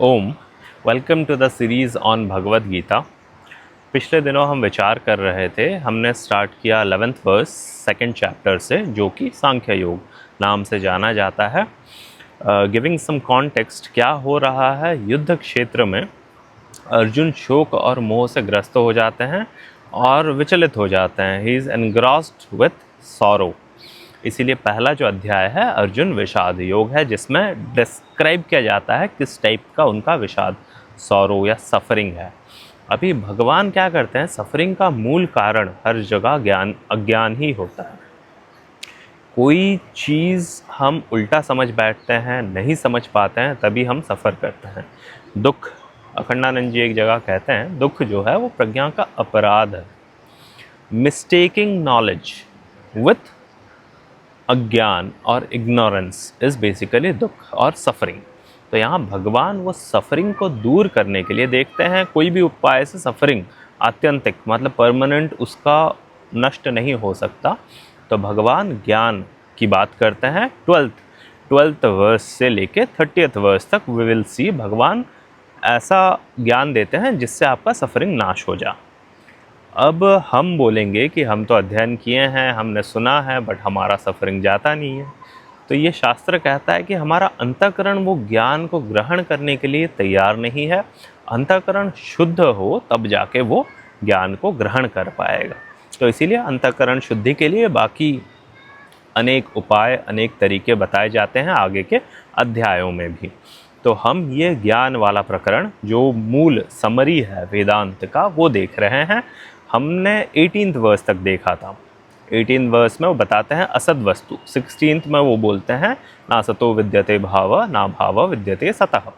Om. Welcome to the series on Bhagavad Gita. पिछले दिनों हम विचार कर रहे थे, हमने स्टार्ट किया 11th वर्स सेकंड चैप्टर से, जो कि सांख्य योग नाम से जाना जाता है। गिविंग सम कॉन्टेक्स्ट, क्या हो रहा है युद्ध क्षेत्र में। अर्जुन शोक और मोह से ग्रस्त हो जाते हैं और विचलित हो जाते हैं। He is engrossed with sorrow. इसीलिए पहला जो अध्याय है अर्जुन विषाद योग है, जिसमें डिस्क्राइब किया जाता है किस टाइप का उनका विषाद, सॉरो या सफरिंग है। अभी भगवान क्या करते हैं, सफरिंग का मूल कारण हर जगह अज्ञान ही होता है। कोई चीज़ हम उल्टा समझ बैठते हैं, नहीं समझ पाते हैं, तभी हम सफ़र करते हैं। दुख, अखंडानंद जी एक जगह कहते हैं, दुख जो है वो प्रज्ञा का अपराध है। मिस्टेकिंग नॉलेज विथ अज्ञान और इग्नोरेंस इज़ बेसिकली दुख और सफरिंग। तो यहाँ भगवान वो सफरिंग को दूर करने के लिए देखते हैं कोई भी उपाय से सफरिंग आत्यंतिक मतलब परमानेंट उसका नष्ट नहीं हो सकता। तो भगवान ज्ञान की बात करते हैं। 12th वर्स से लेके 30th वर्स तक वी विल सी भगवान ऐसा ज्ञान देते हैं जिससे आपका सफरिंग नाश हो जाए। अब हम बोलेंगे कि हम तो अध्ययन किए हैं, हमने सुना है, बट हमारा सफरिंग जाता नहीं है। तो ये शास्त्र कहता है कि हमारा अंतःकरण वो ज्ञान को ग्रहण करने के लिए तैयार नहीं है। अंतःकरण शुद्ध हो तब जाके वो ज्ञान को ग्रहण कर पाएगा। तो इसीलिए अंतःकरण शुद्धि के लिए बाकी अनेक उपाय, अनेक तरीके बताए जाते हैं आगे के अध्यायों में भी। तो हम ये ज्ञान वाला प्रकरण जो मूल समरी है वेदांत का वो देख रहे हैं। हमने 18th वर्स तक देखा था। 18th वर्स में वो बताते हैं असद वस्तु। 16th में वो बोलते हैं ना सतो विद्यते भाव ना भाव विद्यते सतः।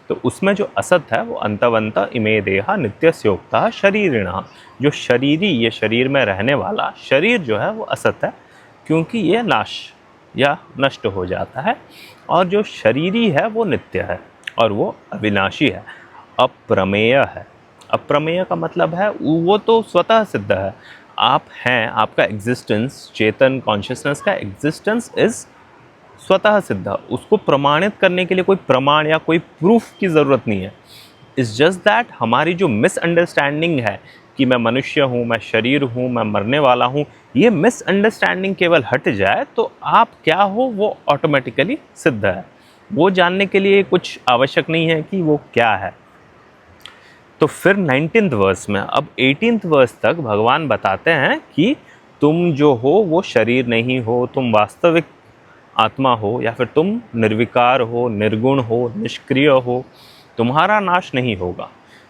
तो उसमें जो असत है वो अंतवंत इमे देहा नित्यस्योक्ता शरीरिणः। जो शरीरी, ये शरीर में रहने वाला शरीर जो है वो असत है, क्योंकि ये नाश या नष्ट हो जाता है। और जो शरीरी है वो नित्य है और वो अविनाशी है, अप्रमेय है। अप्रमेय का मतलब है वो तो स्वतः सिद्ध है। आप हैं, आपका एग्जिस्टेंस, चेतन कॉन्शियसनेस का एग्जिस्टेंस इज स्वतः सिद्ध। उसको प्रमाणित करने के लिए कोई प्रमाण या कोई प्रूफ की ज़रूरत नहीं है। इट्स जस्ट दैट हमारी जो मिसअंडरस्टैंडिंग है कि मैं मनुष्य हूँ, मैं शरीर हूँ, मैं मरने वाला हूँ, ये मिसअंडरस्टैंडिंग केवल हट जाए तो आप क्या हो वो ऑटोमेटिकली सिद्ध है। वो जानने के लिए कुछ आवश्यक नहीं है कि वो क्या है। तो फिर 19th वर्स में, अब 18th वर्स तक भगवान बताते हैं कि तुम जो हो वो शरीर नहीं हो, तुम वास्तविक आत्मा हो, या फिर तुम निर्विकार हो, निर्गुण हो, निष्क्रिय हो। तुम्हारा नाश नहीं होगा।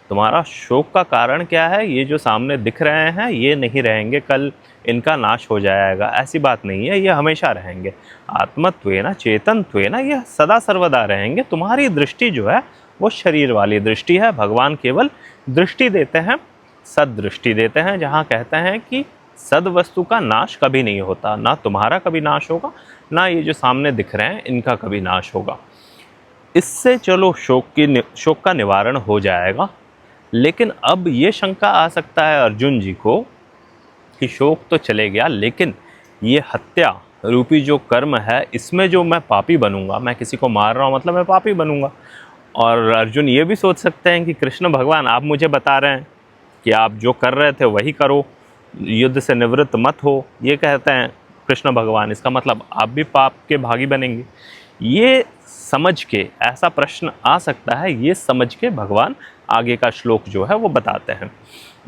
तुम्हारा शोक का कारण क्या है, ये जो सामने दिख रहे हैं ये नहीं रहेंगे, कल इनका नाश हो जाएगा, ऐसी बात नहीं है। ये हमेशा रहेंगे। आत्मत्वेन चेतनत्वेन ये सदा सर्वदा रहेंगे। तुम्हारी दृष्टि जो है वो शरीर वाली दृष्टि है। भगवान केवल दृष्टि देते हैं, सददृष्टि देते हैं, जहाँ कहते हैं कि सद वस्तु का नाश कभी नहीं होता। ना तुम्हारा कभी नाश होगा, ना ये जो सामने दिख रहे हैं इनका कभी नाश होगा। इससे चलो शोक का निवारण हो जाएगा। लेकिन अब ये शंका आ सकता है अर्जुन जी को कि शोक तो चले गया, लेकिन ये हत्या रूपी जो कर्म है, इसमें जो मैं पापी बनूंगा, मैं किसी को मार रहा हूँ मतलब मैं पापी बनूंगा। और अर्जुन ये भी सोच सकते हैं कि कृष्ण भगवान आप मुझे बता रहे हैं कि आप जो कर रहे थे वही करो, युद्ध से निवृत्त मत हो, ये कहते हैं कृष्ण भगवान। इसका मतलब आप भी पाप के भागी बनेंगे। ये समझ के ऐसा प्रश्न आ सकता है, ये समझ के भगवान आगे का श्लोक जो है वो बताते हैं।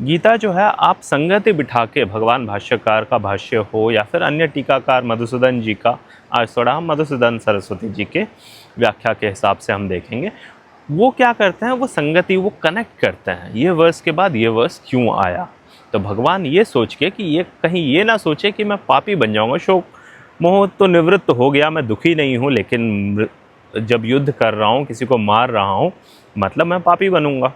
गीता जो है आप संगति बिठा के, भगवान भाष्यकार का भाष्य हो या फिर अन्य टीकाकार मधुसूदन जी का, आज थोड़ा हम मधुसूदन सरस्वती जी के व्याख्या के हिसाब से हम देखेंगे, वो क्या करते हैं, वो संगति, वो कनेक्ट करते हैं, ये वर्स के बाद ये वर्स क्यों आया। तो भगवान ये सोच के कि ये कहीं ये ना सोचे कि मैं पापी बन जाऊंगा, शोक मोह तो निवृत्त हो गया, मैं दुखी नहीं हूँ, लेकिन जब युद्ध कर रहा हूँ, किसी को मार रहा हूँ, मतलब मैं पापी बनूंगा।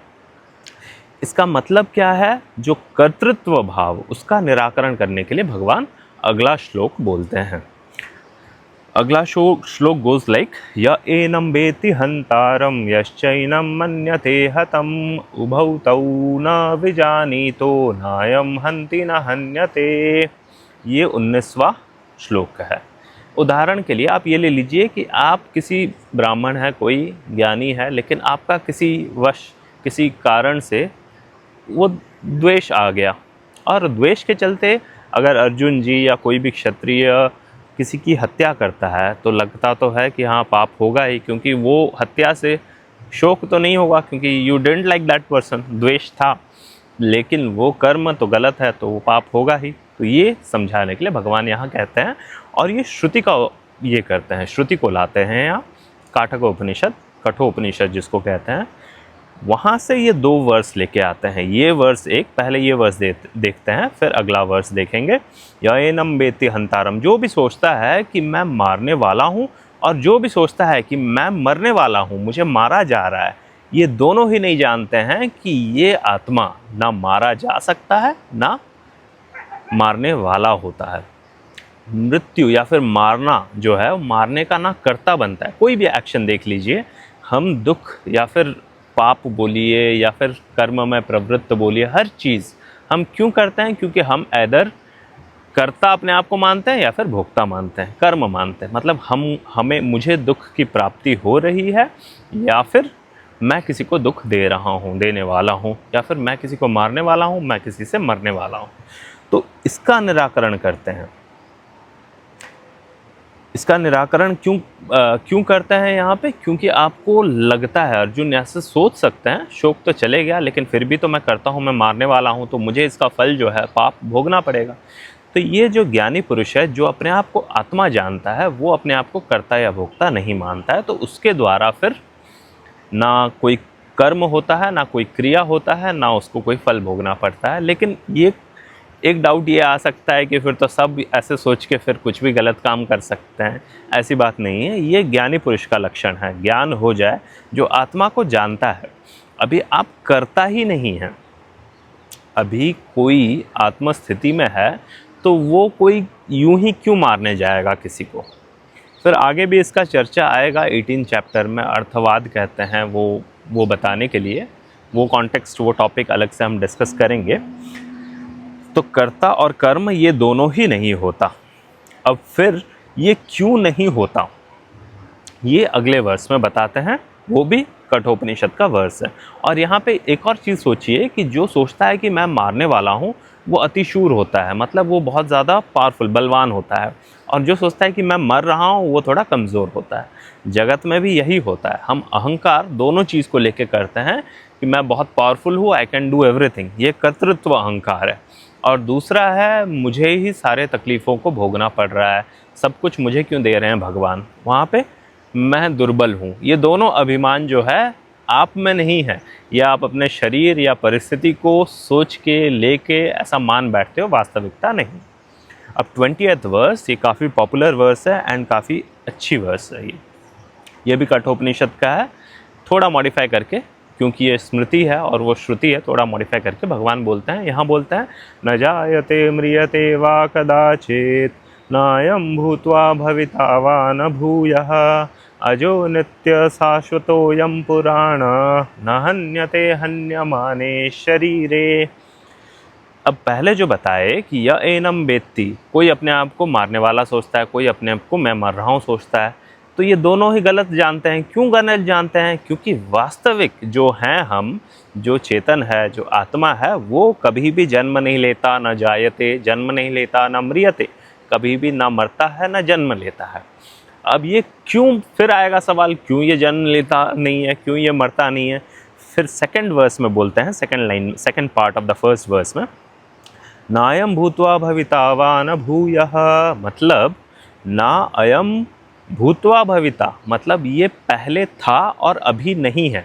इसका मतलब क्या है, जो कर्तृत्व भाव, उसका निराकरण करने के लिए भगवान अगला श्लोक बोलते हैं। अगला श्लोक गोज लाइक, य एनम वेति हंतारम यश्चैनम मन्यते हतम उभौ तौ न विजानीतो नायम हंति न हन्यते। ये 19वां श्लोक है। उदाहरण के लिए आप ये ले लीजिए कि आप किसी ब्राह्मण है, कोई ज्ञानी है, लेकिन आपका किसी कारण से वो द्वेष आ गया, और द्वेष के चलते अगर अर्जुन जी या कोई भी क्षत्रिय किसी की हत्या करता है तो लगता तो है कि हाँ पाप होगा ही, क्योंकि वो हत्या से शोक तो नहीं होगा क्योंकि you didn't like that person, द्वेष था, लेकिन वो कर्म तो गलत है तो वो पाप होगा ही। तो ये समझाने के लिए भगवान यहाँ कहते हैं, और ये श्रुति का ये करते हैं, श्रुति को लाते हैं यहाँ काठकोपनिषद, कठोपनिषद जिसको कहते हैं, वहाँ से ये 2 वर्स लेके आते हैं। ये वर्स एक, पहले ये वर्स देखते हैं, फिर अगला वर्स देखेंगे। यएनम वेत्ति हंतारम, जो भी सोचता है कि मैं मारने वाला हूँ और जो भी सोचता है कि मैं मरने वाला हूँ, मुझे मारा जा रहा है, ये दोनों ही नहीं जानते हैं कि ये आत्मा ना मारा जा सकता है ना मारने वाला होता है। मृत्यु या फिर मारना जो है, मारने का ना कर्ता बनता है। कोई भी एक्शन देख लीजिए, हम दुख या फिर पाप बोलिए या फिर कर्म में प्रवृत्त बोलिए, हर चीज़ हम क्यों करते हैं? क्योंकि हम ऐदर कर्ता अपने आप को मानते हैं या फिर भोक्ता मानते हैं, कर्म मानते हैं। मतलब मुझे दुख की प्राप्ति हो रही है, या फिर मैं किसी को दुख दे रहा हूँ, देने वाला हूँ, या फिर मैं किसी को मारने वाला हूँ, मैं किसी से मरने वाला हूँ। तो इसका निराकरण करते हैं। इसका निराकरण क्यों करते हैं यहाँ पे? क्योंकि आपको लगता है, अर्जुन ऐसे सोच सकते हैं, शोक तो चले गया लेकिन फिर भी तो मैं करता हूँ, मैं मारने वाला हूँ, तो मुझे इसका फल जो है पाप भोगना पड़ेगा। तो ये जो ज्ञानी पुरुष है, जो अपने आप को आत्मा जानता है, वो अपने आप को कर्ता या भोक्ता नहीं मानता है, तो उसके द्वारा फिर ना कोई कर्म होता है, ना कोई क्रिया होता है, ना उसको कोई फल भोगना पड़ता है। लेकिन ये एक डाउट ये आ सकता है कि फिर तो सब ऐसे सोच के फिर कुछ भी गलत काम कर सकते हैं। ऐसी बात नहीं है, ये ज्ञानी पुरुष का लक्षण है। ज्ञान हो जाए, जो आत्मा को जानता है। अभी आप करता ही नहीं हैं, अभी कोई आत्मस्थिति में है, तो वो कोई यूं ही क्यों मारने जाएगा किसी को? फिर आगे भी इसका चर्चा आएगा 18 चैप्टर में, अर्थवाद कहते हैं वो बताने के लिए, वो कॉन्टेक्स्ट, वो टॉपिक अलग से हम डिस्कस करेंगे। तो कर्ता और कर्म ये दोनों ही नहीं होता। अब फिर ये क्यों नहीं होता, ये अगले वर्स में बताते हैं, वो भी कठोपनिषद का वर्स है। और यहाँ पे एक और चीज़ सोचिए कि जो सोचता है कि मैं मारने वाला हूँ, वो अतिशूर होता है, मतलब वो बहुत ज़्यादा पावरफुल, बलवान होता है। और जो सोचता है कि मैं मर रहा हूँ, वो थोड़ा कमज़ोर होता है। जगत में भी यही होता है, हम अहंकार दोनों चीज़ को लेके करते हैं कि मैं बहुत पावरफुल हूँ, आई कैन डू एवरीथिंग, ये कर्तृत्व अहंकार है। और दूसरा है, मुझे ही सारे तकलीफ़ों को भोगना पड़ रहा है, सब कुछ मुझे क्यों दे रहे हैं भगवान, वहाँ पे मैं दुर्बल हूँ। ये दोनों अभिमान जो है आप में नहीं है, या आप अपने शरीर या परिस्थिति को सोच के लेके ऐसा मान बैठते हो, वास्तविकता नहीं। अब 20th वर्स, ये काफ़ी पॉपुलर वर्स है एंड काफ़ी अच्छी वर्स है। ये भी कठोपनिषद का है, थोड़ा मॉडिफाई करके, क्योंकि ये स्मृति है और वो श्रुति है, थोड़ा मॉडिफाई करके भगवान बोलते हैं। यहाँ बोलते हैं, न जायते म्रियते वा कदाचित नायं भूत्वा भविता वा न भूयः अजो नित्य शाश्वतोऽयं पुराण न हन्यते हन्यमाने शरीरे। अब पहले जो बताए कि य एनम वेत्ति, कोई अपने आप को मारने वाला सोचता है, कोई अपने आप को मैं मर रहा हूँ सोचता है, तो ये दोनों ही गलत जानते हैं। क्यों गलत जानते हैं? क्योंकि वास्तविक जो हैं हम, जो चेतन है, जो आत्मा है, वो कभी भी जन्म नहीं लेता, न जायते, जन्म नहीं लेता, न म्रियते, कभी भी ना मरता है ना जन्म लेता है। अब ये क्यों, फिर आएगा सवाल, क्यों ये जन्म लेता नहीं है, क्यों ये मरता नहीं है? फिर सेकंड वर्स में बोलते हैं, second line, second part of the first verse में, नायम भूत्वा भविता वा न भूयः, मतलब ना अयम भूत्वा भविता, मतलब ये पहले था और अभी नहीं है,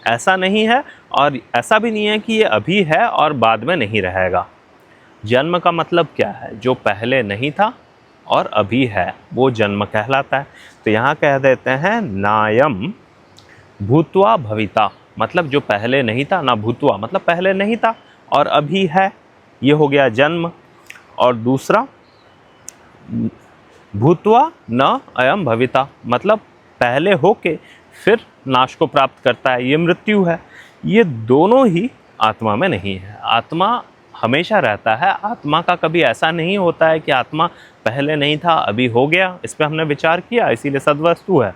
ऐसा नहीं है। और ऐसा भी नहीं है कि ये अभी है और बाद में नहीं रहेगा। जन्म का मतलब क्या है? जो पहले नहीं था और अभी है, वो जन्म कहलाता है। तो यहाँ कह देते हैं नायम भूत्वा भविता, मतलब जो पहले नहीं था, ना भूत्वा मतलब पहले नहीं था और अभी है, ये हो गया जन्म। और दूसरा भूत्वा न अयम भविता, मतलब पहले होके फिर नाश को प्राप्त करता है, ये मृत्यु है। ये दोनों ही आत्मा में नहीं है। आत्मा हमेशा रहता है। आत्मा का कभी ऐसा नहीं होता है कि आत्मा पहले नहीं था अभी हो गया। इस पर हमने विचार किया, इसीलिए सद्वस्तु है।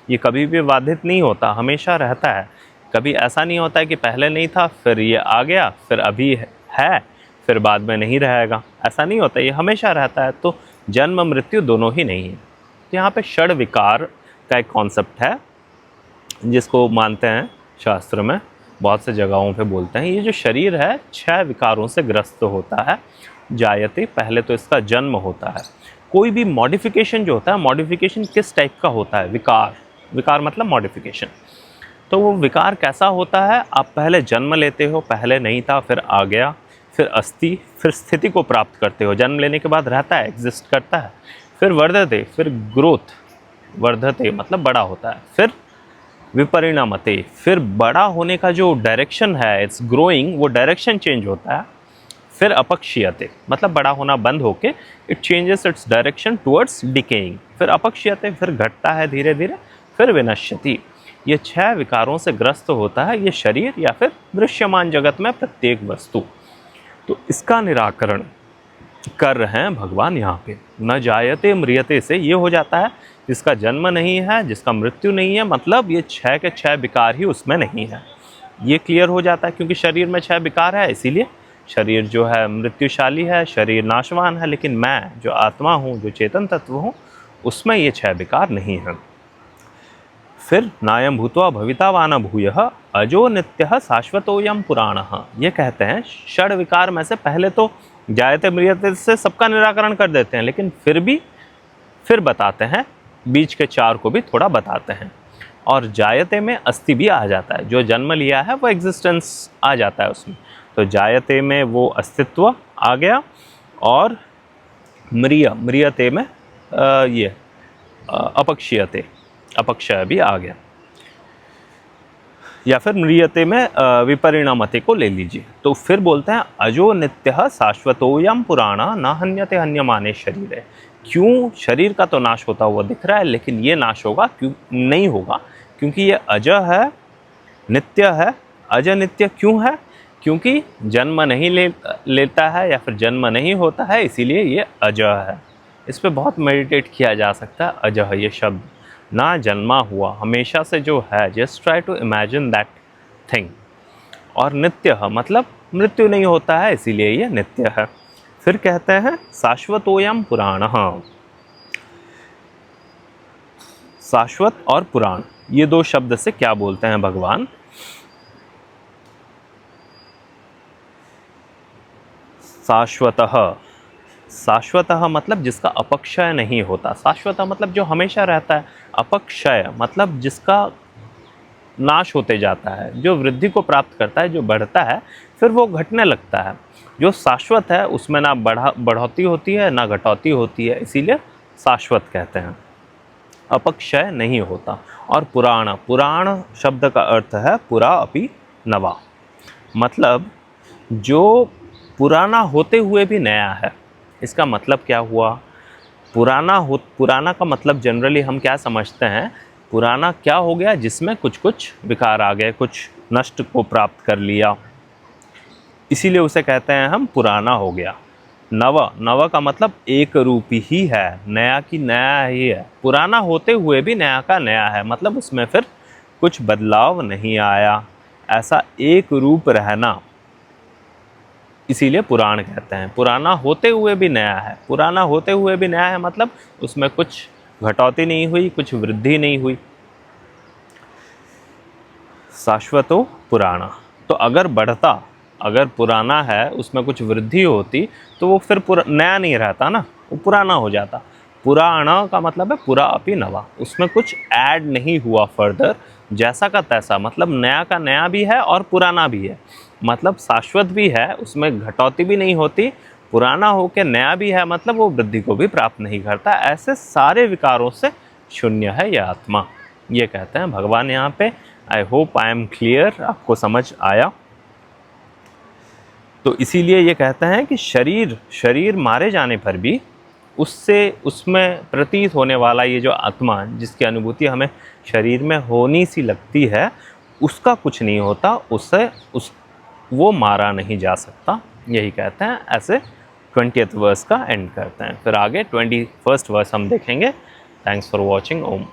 ये कभी भी बाधित नहीं होता, हमेशा रहता है। कभी ऐसा नहीं होता है कि पहले नहीं था फिर ये आ गया, फिर अभी है, फिर बाद में नहीं रहेगा। ऐसा नहीं होता, ये हमेशा रहता है। तो जन्म मृत्यु दोनों ही नहीं है। यहाँ पे षड विकार का एक कॉन्सेप्ट है जिसको मानते हैं शास्त्र में, बहुत से जगहों पे बोलते हैं। ये जो शरीर है 6 विकारों से ग्रस्त होता है। जायते, पहले तो इसका जन्म होता है। कोई भी मॉडिफिकेशन जो होता है, मॉडिफिकेशन किस टाइप का होता है? विकार। विकार मतलब मॉडिफिकेशन। तो वो विकार कैसा होता है? आप पहले जन्म लेते हो, पहले नहीं था फिर आ गया, फिर अस्थि, फिर स्थिति को प्राप्त करते हो, जन्म लेने के बाद रहता है, एग्जिस्ट करता है। फिर वर्धते, फिर ग्रोथ, वर्धते मतलब बड़ा होता है। फिर विपरिणामते, फिर बड़ा होने का जो डायरेक्शन है, इट्स ग्रोइंग, वो डायरेक्शन चेंज होता है। फिर अपक्षीयते मतलब बड़ा होना बंद होके it changes its direction towards decaying. फिर अपक्षीयते, फिर घटता है धीरे धीरे। फिर विनश्यति। ये 6 विकारों से ग्रस्त होता है ये शरीर या फिर दृश्यमान जगत में प्रत्येक वस्तु। तो इसका निराकरण कर रहे हैं भगवान यहाँ पे। न जायते म्रियते से ये हो जाता है जिसका जन्म नहीं है, जिसका मृत्यु नहीं है, मतलब ये 6 के 6 विकार ही उसमें नहीं है। ये क्लियर हो जाता है क्योंकि शरीर में 6 विकार है, इसीलिए शरीर जो है मृत्युशाली है, शरीर नाशवान है। लेकिन मैं जो आत्मा हूँ, जो चेतन तत्व हूँ, उसमें ये 6 विकार नहीं है। फिर नायम भूत्वा भवितावान भूयः अजो नित्यः शाश्वतोयम पुराणः। ये कहते हैं षड विकार में से पहले तो जायते म्रियते से सबका निराकरण कर देते हैं, लेकिन फिर बताते हैं, बीच के 4 को भी थोड़ा बताते हैं। और जायते में अस्थि भी आ जाता है, जो जन्म लिया है वो एग्जिस्टेंस आ जाता है उसमें। तो जायते में वो अस्तित्व आ गया, और म्रियते में ये अपक्षीयते, अपक्षय भी आ गया। या फिर म्रियते में विपरिणामते को ले लीजिए। तो फिर बोलते हैं अजो नित्यः शाश्वतोयम पुराणा न हन्यते हन्यमाने शरीरे। क्यों? शरीर का तो नाश होता हुआ दिख रहा है, लेकिन ये नाश होगा क्यों? नहीं होगा, क्योंकि ये अज है, नित्य है। अज नित्य क्यों है? क्योंकि जन्म नहीं लेता है या फिर जन्म नहीं होता है, इसीलिए ये अज है। इस पर बहुत मेडिटेट किया जा सकता है। अजह, ये शब्द ना जन्मा हुआ, हमेशा से जो है, just try to imagine that thing. और नित्य मतलब मृत्यु नहीं होता है, इसीलिए ये नित्य है। फिर कहते हैं शाश्वतोयम पुराणः। शाश्वत और पुराण, ये 2 शब्द से क्या बोलते हैं भगवान? शाश्वतः, शाश्वतः मतलब जिसका अपक्षय नहीं होता। शाश्वतः मतलब जो हमेशा रहता है। अपक्षय मतलब जिसका नाश होते जाता है, जो वृद्धि को प्राप्त करता है, जो बढ़ता है फिर वो घटने लगता है। जो शाश्वत है उसमें ना बढ़ोतरी होती है ना घटौती होती है, इसीलिए शाश्वत कहते हैं। अपक्षय नहीं होता। और पुराण, पुराण शब्द का अर्थ है पुरा अपि नवा, मतलब जो पुराना होते हुए भी नया है। इसका मतलब क्या हुआ? पुराना का मतलब जनरली हम क्या समझते हैं? पुराना क्या हो गया? जिसमें कुछ कुछ विकार आ गए, कुछ नष्ट को प्राप्त कर लिया, इसीलिए उसे कहते हैं हम पुराना हो गया। नव का मतलब एक रूपी ही है, नया की नया ही है। पुराना होते हुए भी नया का नया है, मतलब उसमें फिर कुछ बदलाव नहीं आया, ऐसा एक रूप रहना, इसीलिए पुराण कहते हैं। पुराना होते हुए भी नया है, पुराना होते हुए भी नया है मतलब उसमें कुछ घटौती नहीं हुई, कुछ वृद्धि नहीं हुई। शाश्वतो पुराणा, तो अगर बढ़ता, अगर पुराना है उसमें कुछ वृद्धि होती तो वो फिर नया नहीं रहता ना, वो पुराना हो जाता। पुराणा का मतलब है पुरा अपि नवा, उसमें कुछ ऐड नहीं हुआ फर्दर, जैसा का तैसा, मतलब नया का नया भी है और पुराना भी है, मतलब शाश्वत भी है, उसमें घटौती भी नहीं होती, पुराना होकर नया भी है, मतलब वो वृद्धि को भी प्राप्त नहीं करता। ऐसे सारे विकारों से शून्य है यह आत्मा, ये कहते हैं भगवान यहाँ पे। I hope I am clear, आपको समझ आया। तो इसीलिए ये कहते हैं कि शरीर मारे जाने पर भी उसमें प्रतीत होने वाला ये जो आत्मा, जिसकी अनुभूति हमें शरीर में होनी सी लगती है, उसका कुछ नहीं होता, वो मारा नहीं जा सकता। यही कहते हैं। ऐसे 20th वर्स का एंड करते हैं, फिर आगे 21st वर्स हम देखेंगे। Thanks for watching. ओम।